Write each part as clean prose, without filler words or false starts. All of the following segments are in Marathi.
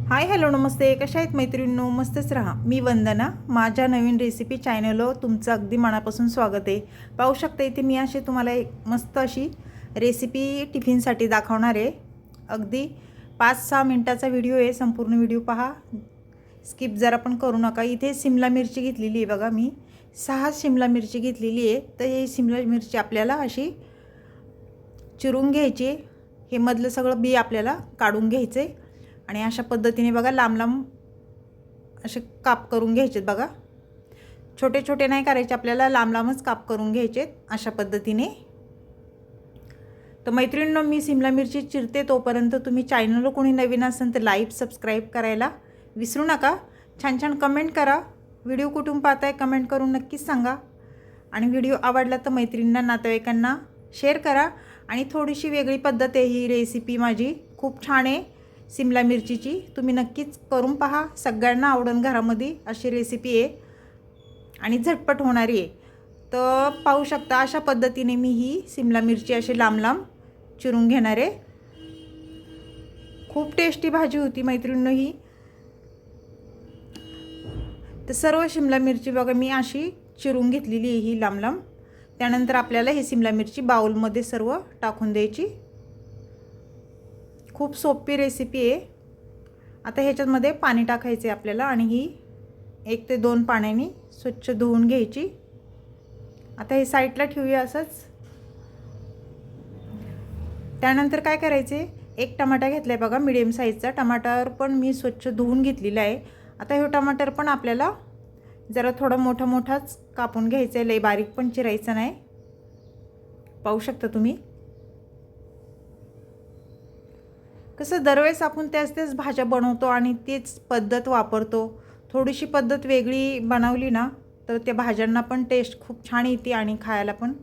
हाय हॅलो नमस्ते, कशा आहेत मैत्रिणींनो? मस्तच राहा. मी वंदना. माझ्या नवीन रेसिपी चॅनलवर तुमचं अगदी मनापासून स्वागत आहे. पाहू शकता इथे मी अशी तुम्हाला एक मस्त अशी रेसिपी टिफिनसाठी दाखवणार आहे. अगदी 5-6 मिनटाचा व्हिडिओ आहे. संपूर्ण व्हिडिओ पहा, स्किप जरा पण करू नका. इथे शिमला मिरची घेतलेली आहे बघा, मी 6 शिमला मिरची घेतलेली आहे. तर ही शिमला मिरची आपल्याला अशी चिरून घ्यायची. हे मधलं सगळं बी आपल्याला काढून घ्यायचं आहे आणि अशा पद्धतीने बघा लांब लांब असे काप करून घ्यायचे बघा. छोटे छोटे नाही करायचे आपल्याला, लांब लांबच काप करून घ्यायचे अशा पद्धतीने. तर मैत्रिणींनो, मी शिमला मिरची चिरते तोपर्यंत तुम्ही चॅनलवर कोणी नवीन असेल तर लाईक सबस्क्राईब करायला विसरू नका. छान छान कमेंट करा. व्हिडिओ कुठून पाहताय कमेंट करून नक्कीच सांगा. आणि व्हिडिओ आवडला तर मैत्रिणींना नातेवाईकांना शेअर करा. आणि थोडीशी वेगळी पद्धत आहे ही रेसिपी माझी, खूप छान आहे शिमला मिरचीची. तुम्ही नक्कीच करून पहा, सगळ्यांना आवडेल. घरामध्ये अशी रेसिपी आहे आणि झटपट होणारी आहे. तर पाहू शकता अशा पद्धतीने मी ही शिमला मिरची अशी लांब लांब चिरून घेणार आहे. खूप टेस्टी भाजी होती मैत्रिणींनो ही. तर सर्व शिमला मिरची बघा मी अशी चिरून घेतलेली आहे ही लांब लांब. त्यानंतर आपल्याला ही शिमला मिरची बाउलमध्ये सर्व टाकून द्यायची. खूप सोपी रेसिपी आहे. आता ह्याच्यामध्ये पाणी टाकायचे आपल्याला आणि ही 1 ते 2 पाण्याने स्वच्छ धुवून घ्यायची. आता हे साईडला ठेवूया असंच. त्यानंतर काय करायचे, 1 टमाटा घेतला आहे बघा, मिडियम साईजचा. टमाटर पण मी स्वच्छ धुवून घेतलेला आहे. आता हे टमाटर पण आपल्याला जरा थोडा मोठा मोठाच कापून घ्यायचं आहे, लई बारीक पण चिरायचं नाही. पाहू शकता तुम्ही. कसं दरवेळेस आपण त्याच भाज्या बनवतो आणि तीच पद्धत वापरतो. थोडीशी पद्धत वेगळी बनवली ना तर त्या भाज्यांना पण टेस्ट खूप छान येते आणि खायला पण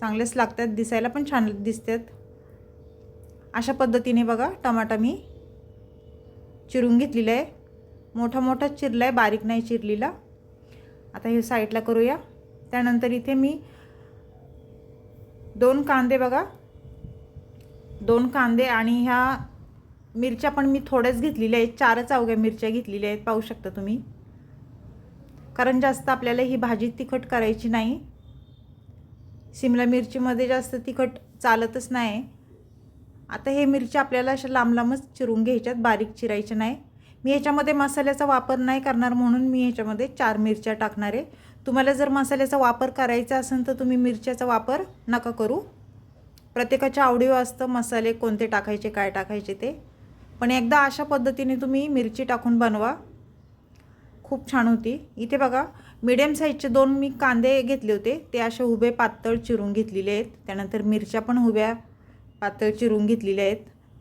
चांगलेच लागतात, दिसायला पण छान दिसतात. अशा पद्धतीने बघा टमाटा मी चिरून घेतलेला आहे. मोठा मोठा चिरला आहे, बारीक नाही चिरलेला. आता हे साईडला करूया. त्यानंतर इथे मी 2 कांदे बघा, 2 कांदे आणि ह्या मिरच्या पण मी थोड्याच घेतलेल्या आहेत. 4च अवघ्या मिरच्या घेतलेल्या आहेत, पाहू शकता तुम्ही. कारण जास्त आपल्याला ही भाजी तिखट करायची नाही. शिमला मिरचीमध्ये जास्त तिखट चालतच नाही. आता हे मिरच्या आपल्याला अशा लांब लांबच चिरून घ्यायच्यात, बारीक चिरायच्या नाही. मी ह्याच्यामध्ये मसाल्याचा वापर नाही करणार म्हणून मी ह्याच्यामध्ये 4 मिरच्या टाकणार आहे. तुम्हाला जर मसाल्याचा वापर करायचा असेल तर तुम्ही मिरच्याचा वापर नका करू. प्रत्येकाच्या आवडीवर असतं मसाले कोणते टाकायचे, काय टाकायचे ते. पण एकदा अशा पद्धतीने तुम्ही मिरची टाकून बनवा, खूप छान होती. इथे बघा मीडियम साईजचे 2 मी कांदे घेतले होते, ते असे उभे पातळ चिरून घेतलेले आहेत. त्यानंतर मिरच्या पण उभ्या पातळ चिरून घेतलेल्या आहेत.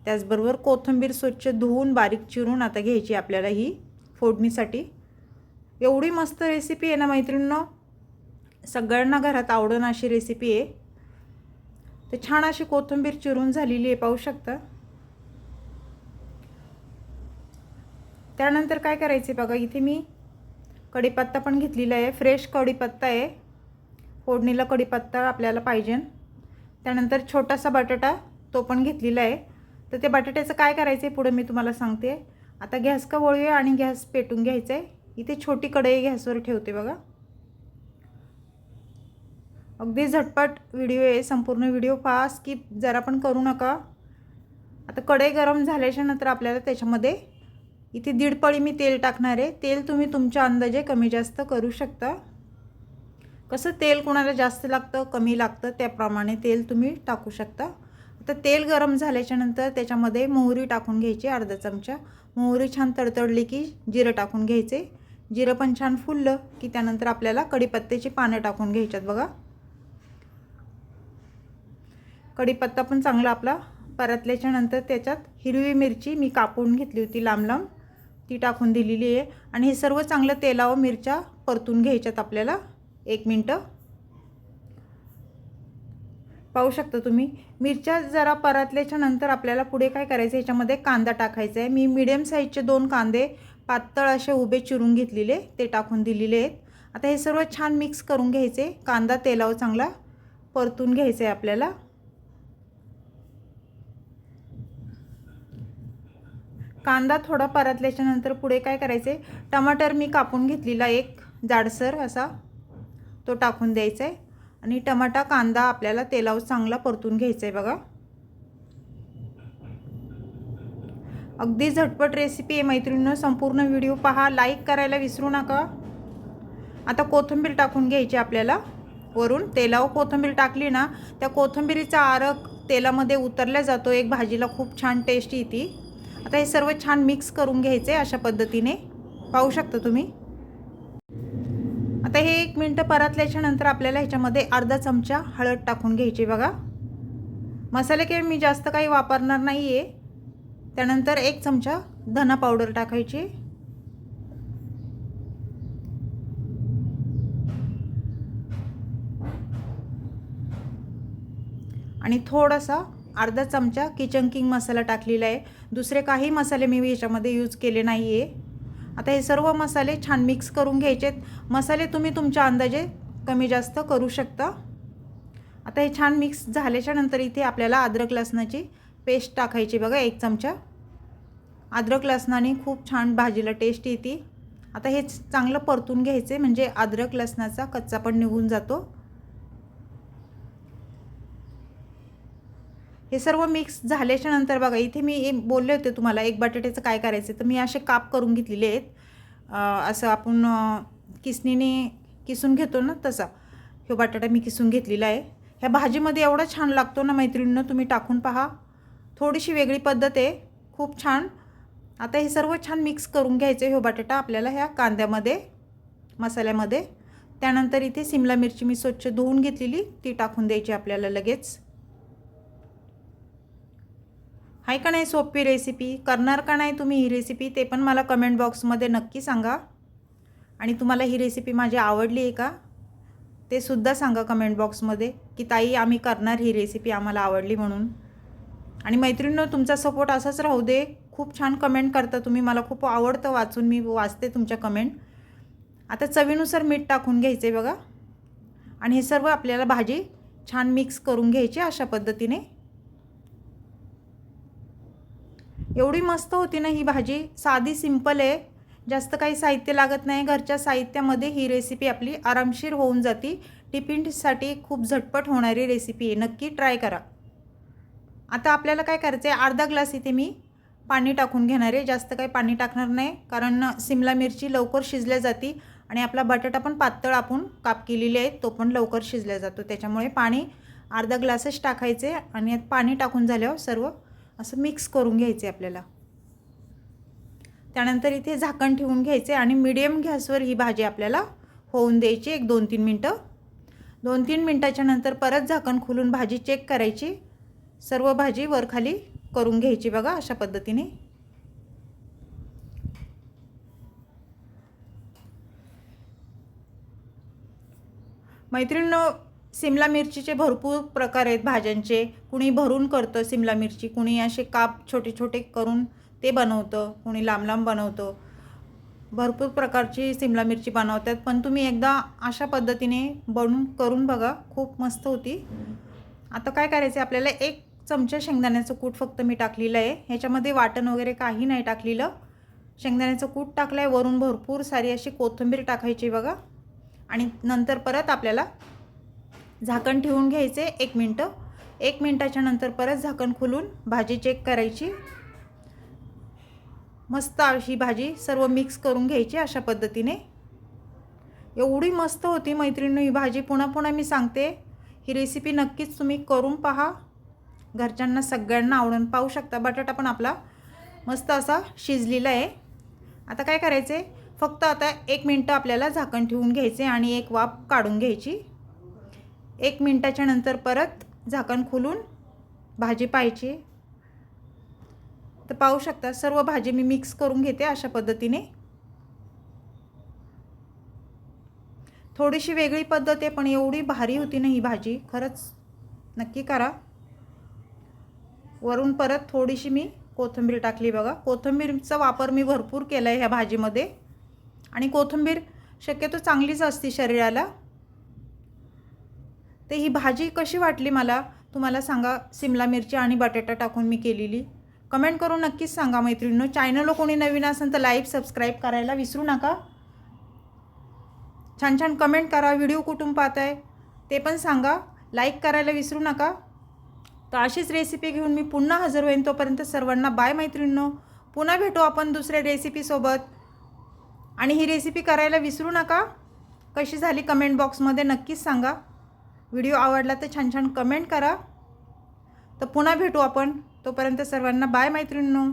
त्याचबरोबर कोथिंबीर स्वच्छ धुवून बारीक चिरून आता घ्यायची आपल्याला ही फोडणीसाठी. एवढी मस्त रेसिपी आहे ना मैत्रिणींनो, सगळ्यांना घरात आवडण अशी रेसिपी आहे. तर छान अशी कोथिंबीर चिरून झालेली आहे, पाहू शकता. त्यानंतर काय करायचे बघा, इथे मी कढीपत्ता पण घेतलेला आहे, फ्रेश कढीपत्ता आहे. फोडणीला कढीपत्ता आपल्याला पाहिजे. त्यानंतर छोटासा बटाटा तो पण घेतलेला आहे. तर ते बटाट्याचं काय करायचं आहे पुढे मी तुम्हाला सांगते. आता गॅस का वळूया आणि गॅस पेटून घ्यायचा आहे. इथे छोटी कढई गॅसवर ठेवते बघा. अगदी झटपट व्हिडिओ आहे, संपूर्ण व्हिडिओ पहा, स्किप जरा पण करू नका. आता कढई गरम झाल्याच्या नंतर आपल्याला त्याच्यामध्ये इथे 1.5 पळी मी तेल टाकणार आहे. तेल तुम्ही तुमच्या अंदाजे कमी जास्त करू शकता. कसं तेल कोणाला जास्त लागतं कमी लागतं त्याप्रमाणे तेल तुम्ही टाकू शकता. आता तेल गरम झाल्याच्या नंतर त्याच्यामध्ये मोहरी टाकून घ्यायची, अर्धा चमचा. मोहरी छान तडतडली की जिरं टाकून घ्यायचे. जिरं पण छान फुललं की त्यानंतर आपल्याला कढीपत्त्याची पानं टाकून घ्यायच्यात बघा. कढीपत्ता पण चांगला आपला परतल्याच्या नंतर त्याच्यात हिरवी मिरची मी कापून घेतली होती लांब लांब, ती टाकून दिलेली आहे. आणि हे सर्व चांगलं तेलावर मिरच्या परतून घ्यायच्यात आपल्याला 1 मिनिट. पाहू शकता तुम्ही. मिरच्या जरा परतल्याच्या नंतर आपल्याला पुढे काय करायचं, ह्याच्यामध्ये कांदा टाकायचा आहे. मी मीडियम साईजचे 2 कांदे पातळ असे उभे चिरून घेतलेले ते टाकून दिलेले आहेत. आता हे सर्व छान मिक्स करून घ्यायचे. कांदा तेलावर चांगला परतून घ्यायचा आहे आपल्याला. कांदा थोडा परतल्याच्या नंतर पुढे काय करायचे, टमाटर मी कापून घेतलेला एक जाडसर असा तो टाकून द्यायचा आहे आणि टमाटा कांदा आपल्याला तेलावर चांगला परतून घ्यायचा आहे बघा. अगदी झटपट रेसिपी आहे मैत्रिणींनो, संपूर्ण व्हिडिओ पहा, लाईक करायला विसरू नका. आता कोथिंबीर टाकून घ्यायची आपल्याला वरून. तेलावर कोथिंबीर टाकली ना, त्या कोथिंबीरीचा आरक तेलामध्ये उतरला जातो, एक भाजीला खूप छान टेस्ट येते. आता हे सर्व छान मिक्स करून घ्यायचे अशा पद्धतीने, पाहू शकता तुम्ही. आता हे 1 मिनिट परतल्याच्या नंतर आपल्याला ह्याच्यामध्ये अर्धा चमचा हळद टाकून घ्यायची बघा. मसाले काही मी जास्त काही वापरणार नाही आहे. त्यानंतर 1 चमचा धना पावडर टाकायची आणि थोडासा अर्धा चमचा किचन किंग मसाला टाकलेला आहे. दुसरे काही मसाले मी ह्याच्यामध्ये यूज केले नाही आहे. आता हे सर्व मसाले छान मिक्स करून घ्यायचे. मसाले तुम्ही तुमच्या अंदाजे कमी जास्त करू शकता. आता हे छान मिक्स झाल्याच्या नंतर इथे आपल्याला अद्रक लसणाची पेस्ट टाकायची बघा 1 चमचा. अद्रक लसणाने खूप छान भाजीला टेस्ट येते. आता हे चांगलं परतून घ्यायचे म्हणजे अद्रक लसणाचा कच्चा पण निघून जातो. हे सर्व मिक्स झाल्याच्या नंतर बघा इथे मी बोलले होते तुम्हाला एक बटाट्याचं काय करायचं, तर मी असे काप करून घेतलेले आहेत. असं आपण किसणीने किसून घेतो ना तसा हे बटाटा मी किसून घेतलेला आहे. ह्या भाजीमध्ये एवढा छान लागतो ना मैत्रिणींनो, तुम्ही टाकून पहा. थोडीशी वेगळी पद्धत आहे, खूप छान. आता हे सर्व छान मिक्स करून घ्यायचे हे बटाटा आपल्याला ह्या कांद्यामध्ये मसाल्यामध्ये. त्यानंतर इथे शिमला मिरची मी स्वच्छ धुवून घेतलेली ती टाकून द्यायची आपल्याला लगेच. आहे का नाही सोपी रेसिपी, करणार का नाही तुम्ही ही रेसिपी ते पण मला कमेंट बॉक्समध्ये नक्की सांगा. आणि तुम्हाला ही रेसिपी माझी आवडली आहे का ते सुद्धा सांगा कमेंट बॉक्समध्ये की ताई आम्ही करणार ही रेसिपी, आम्हाला आवडली म्हणून. आणि मैत्रिणींनो तुमचा सपोर्ट असाच राहू दे. खूप छान कमेंट करता तुम्ही, मला खूप आवडतं वाचून, मी वाचते तुमच्या कमेंट. आता चवीनुसार मीठ टाकून घ्यायचे बघा आणि हे सर्व आपल्याला भाजी छान मिक्स करून घ्यायची अशा पद्धतीने. एवढी मस्त होती ना ही भाजी, साधी सिंपल आहे, जास्त काही साहित्य लागत नाही. घरच्या साहित्यामध्ये ही रेसिपी आपली आरामशीर होऊन जाते. टिफिनसाठी खूप झटपट होणारी रेसिपी आहे, नक्की ट्राय करा. आता आपल्याला काय करायचं आहे, अर्धा ग्लास इथे मी पाणी टाकून घेणार आहे. जास्त काही पाणी टाकणार नाही कारण शिमला मिरची लवकर शिजल्या जाते आणि आपला बटाटा पण पातळ आपण काप केलेले आहे तो पण लवकर शिजल्या जातो. त्याच्यामुळे पाणी अर्धा ग्लासच टाकायचे आणि पाणी टाकून झाल्यावर सर्व असं मिक्स करून घ्यायचे आपल्याला. त्यानंतर इथे झाकण ठेवून घ्यायचे आणि मीडियम गॅसवर ही भाजी आपल्याला होऊन द्यायची 1-2-3 मिनटं. 2-3 मिनटाच्या नंतर परत झाकण खोलून भाजी चेक करायची. सर्व भाजी वरखाली करून घ्यायची बघा अशा पद्धतीने. मैत्रिणींनो शिमला मिरचीचे भरपूर प्रकार आहेत भाज्यांचे. कुणी भरून करतं शिमला मिरची, कुणी असे काप छोटे छोटे करून ते बनवतं, कुणी लांब लांब बनवतं. भरपूर प्रकारची शिमला मिरची बनवतात, पण तुम्ही एकदा अशा पद्धतीने करून बघा, खूप मस्त होती. आता काय करायचं आपल्याला 1 चमचा शेंगदाण्याचं कूट फक्त मी टाकलेलं आहे. ह्याच्यामध्ये वाटण वगैरे काही नाही टाकलेलं, शेंगदाण्याचं कूट टाकलं आहे. वरून भरपूर सारी अशी कोथिंबीर टाकायची बघा आणि नंतर परत आपल्याला झाकण ठेवून घ्यायचे 1 मिनटं. 1 मिनटाच्या नंतर परत झाकण खोलून भाजी चेक करायची. मस्त अशी भाजी सर्व मिक्स करून घ्यायची अशा पद्धतीने. एवढी मस्त होती मैत्रिणी ही भाजी, पुन्हा पुन्हा मी सांगते ही रेसिपी नक्कीच तुम्ही करून पहा, घरच्यांना सगळ्यांना आवडून. पाहू शकता बटाटा पण आपला मस्त असा शिजलेला आहे. आता काय करायचे, फक्त आता 1 मिनटं आपल्याला झाकण ठेवून घ्यायचे आणि एक वाफ काढून घ्यायची. 1 मिनटाच्या नंतर परत झाकण खोलून भाजी पाहायची. तर पाहू शकता सर्व भाजी मी मिक्स करून घेते अशा पद्धतीने. थोडीशी वेगळी पद्धत आहे पण एवढी भारी होती ना ही भाजी, खरंच नक्की करा. वरून परत थोडीशी मी कोथिंबीर टाकली बघा. कोथिंबीरचा वापर मी भरपूर केला आहे ह्या भाजीमध्ये आणि कोथिंबीर शक्यतो चांगलीच असते शरीराला. ते ही भाजी कशी वाटली मला तुम्हाला सांगा, शिमला मिरची आणि बटाटा टाकून मी केलेली. कमेंट करून नक्कीच सांगा मैत्रिणींनो. चॅनलला कोणी नवीन असेल तर लाईक सबस्क्राईब करायला विसरू नका. छान छान कमेंट करा. व्हिडिओ कुठून पाहताय ते पण सांगा. लाईक करायला विसरू नका. तर अशीच रेसिपी घेऊन मी पुन्हा हजर होईन. तोपर्यंत सर्वांना बाय मैत्रिणींनो. पुन्हा भेटू आपण दुसऱ्या रेसिपीसोबत. आणि ही रेसिपी करायला विसरू नका. कशी झाली कमेंट बॉक्समध्ये नक्कीच सांगा. व्हिडिओ आवडला तर छान छान कमेंट करा. तर पुन्हा भेटू आपण. तोपर्यंत सर्वांना बाय मैत्रिणींनो.